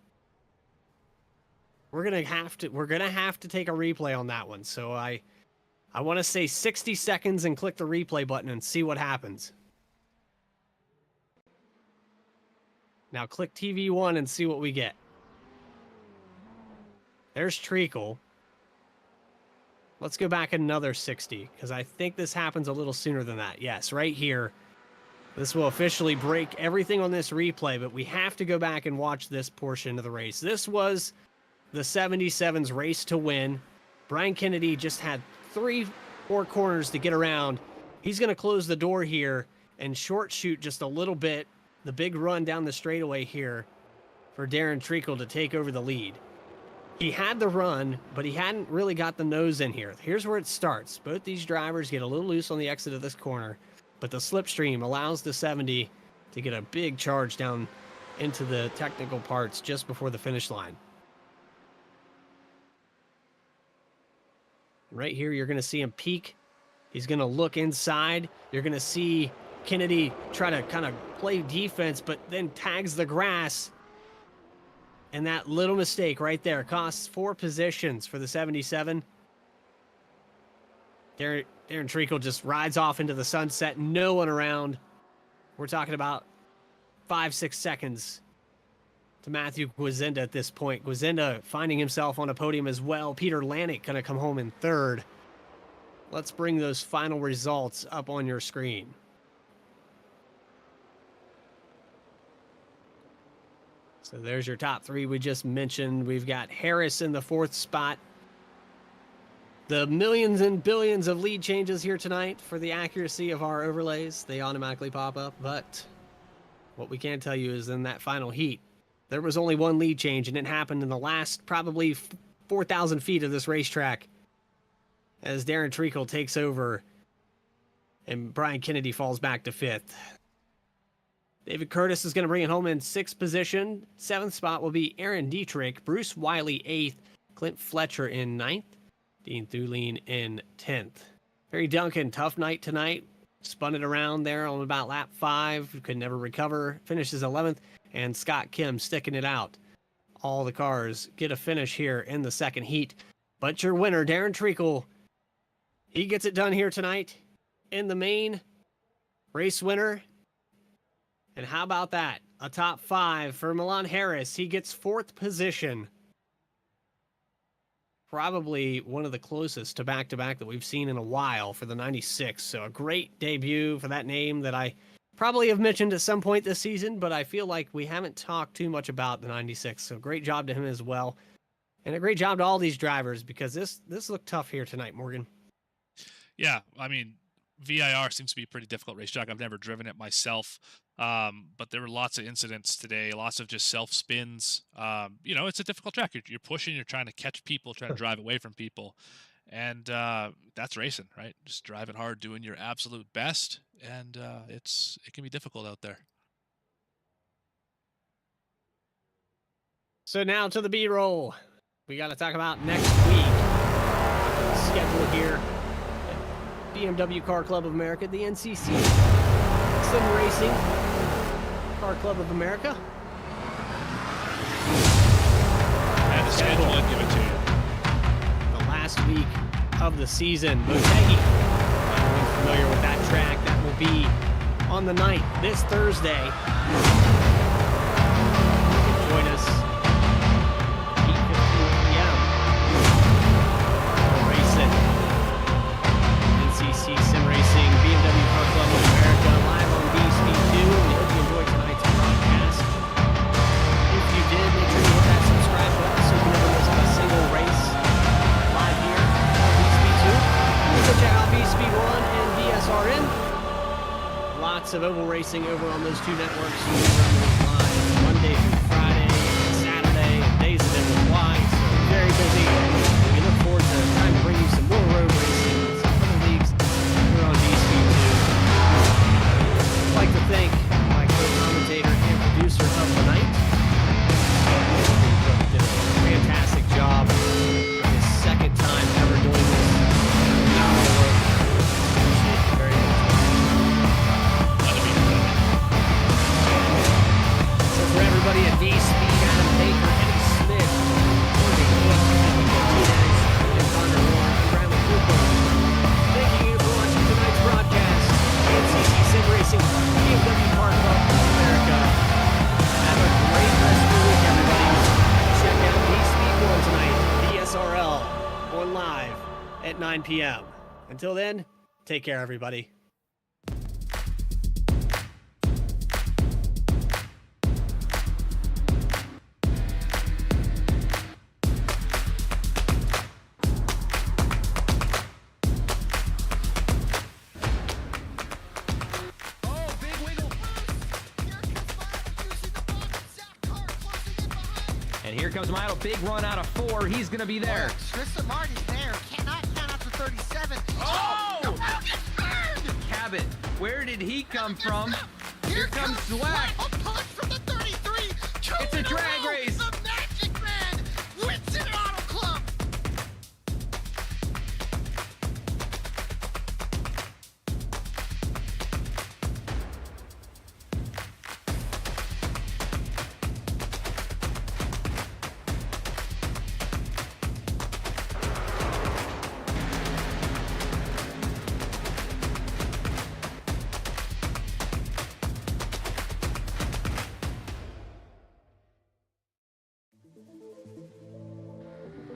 we're gonna have to take a replay on that one. So I want to say 60 seconds and click the replay button and see what happens. Now click TV1 and see what we get. There's Treacle. Let's go back another 60, because I think this happens a little sooner than that. Yes, right here. This will officially break everything on this replay, but we have to go back and watch this portion of the race. This was the 77's race to win. Brian Kennedy just had 3-4 corners to get around. He's going to close the door here and short shoot just a little bit. The big run down the straightaway here for Darren Treacle to take over the lead. He had the run, but he hadn't really got the nose in here. Here's where it starts. Both these drivers get a little loose on the exit of this corner, but the slipstream allows the 70 to get a big charge down into the technical parts just before the finish line. Right here, you're going to see him peak. He's going to look inside. You're going to see Kennedy try to kind of play defense, but then tags the grass. And that little mistake right there costs 4 positions for the 77. Darren Treacle just rides off into the sunset. No one around. We're talking about 5-6 seconds to Matthew Guazinda at this point. Guazinda finding himself on a podium as well. Peter Lanik going to come home in 3rd. Let's bring those final results up on your screen. So there's your top 3 we just mentioned. We've got Harris in the 4th spot. The millions and billions of lead changes here tonight for the accuracy of our overlays. They automatically pop up, but what we can tell you is in that final heat, there was only one lead change, and it happened in the last probably 4,000 feet of this racetrack as Darren Treacle takes over and Brian Kennedy falls back to 5th. David Curtis is going to bring it home in 6th position. 7th spot will be Aaron Dietrich, Bruce Wiley 8th, Clint Fletcher in 9th, Dean Thulin in 10th. Harry Duncan, tough night tonight. Spun it around there on about lap 5. Could never recover. Finishes 11th. And Scott Kim sticking it out. All the cars get a finish here in the second heat. But your winner, Darren Treacle, he gets it done here tonight in the main race winner. And how about that? A top 5 for Milan Harris. He gets 4th position. Probably one of the closest to back-to-back that we've seen in a while for the 96. So a great debut for that name that I probably have mentioned at some point this season, but I feel like we haven't talked too much about the 96. So great job to him as well. And a great job to all these drivers because this looked tough here tonight, Morgan. Yeah, I mean, VIR seems to be a pretty difficult racetrack. I've never driven it myself, but there were lots of incidents today, lots of just self-spins. It's a difficult track. You're pushing, you're trying to catch people, trying to drive away from people. And that's racing, right? Just driving hard, doing your absolute best, and it can be difficult out there. So now to the B-roll. We got to talk about next week. Schedule here. BMW Car Club of America, the NCC, Sim Racing Car Club of America. And the schedule, I'll give it to you. The last week of the season. Motegi, anyone familiar with that track? That will be on the 9th, this Thursday. Join us 8:15 p.m. We'll race it. NCC Sim Racing, BMW Car Club of America, live on B-Speed 2. We hope you enjoyed tonight's broadcast. If you did, make sure you hit that subscribe button so you never miss a single race live here on B-Speed 2. Also check out B-Speed 1 and BSRN. Lots of oval racing over on those two networks. You can run those live Monday through Friday, Saturday, and days of them with Y. So very busy. We look forward to trying to bring you some more road racing with some other leagues here on B-Speed 2. I'd like to thank my co-commentator and producer of the night. He did a fantastic job. His second time ever doing this. Appreciate it very much. So for everybody at B-Speed, Adam Baker, Eddie Smith, Courtney Cook, Martinez, and Connor Warren, I'm Bradley Cooper. Thanking you for watching tonight's broadcast. NCC Sim Racing, BMW Car Club of America. Have a great rest of the week, everybody. Check out B-Speed 1 tonight, BSRL, on live at 9 p.m. Until then, take care, everybody. Oh, big wiggle. Here comes Milo using the ball. Zach Carr closing in behind. And here comes Milo, big run out of 4. He's going to be there. Tristan Martin's there. Cannot count out to 37. Oh! The wheel gets burned. Cabot, where did he come from? Here comes Slack. Slack. A push from the 33. It's a drag race. The Magic Man wins it at Auto Club.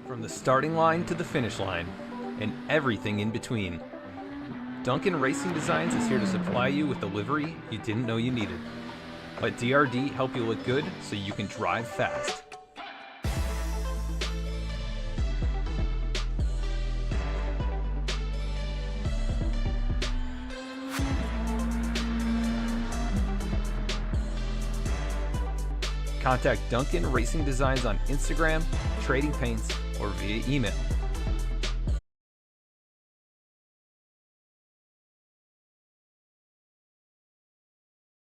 From the starting line to the finish line, and everything in between. Duncan Racing Designs is here to supply you with the livery you didn't know you needed. Let DRD help you look good so you can drive fast. Contact Duncan Racing Designs on Instagram, trading paints, or via email.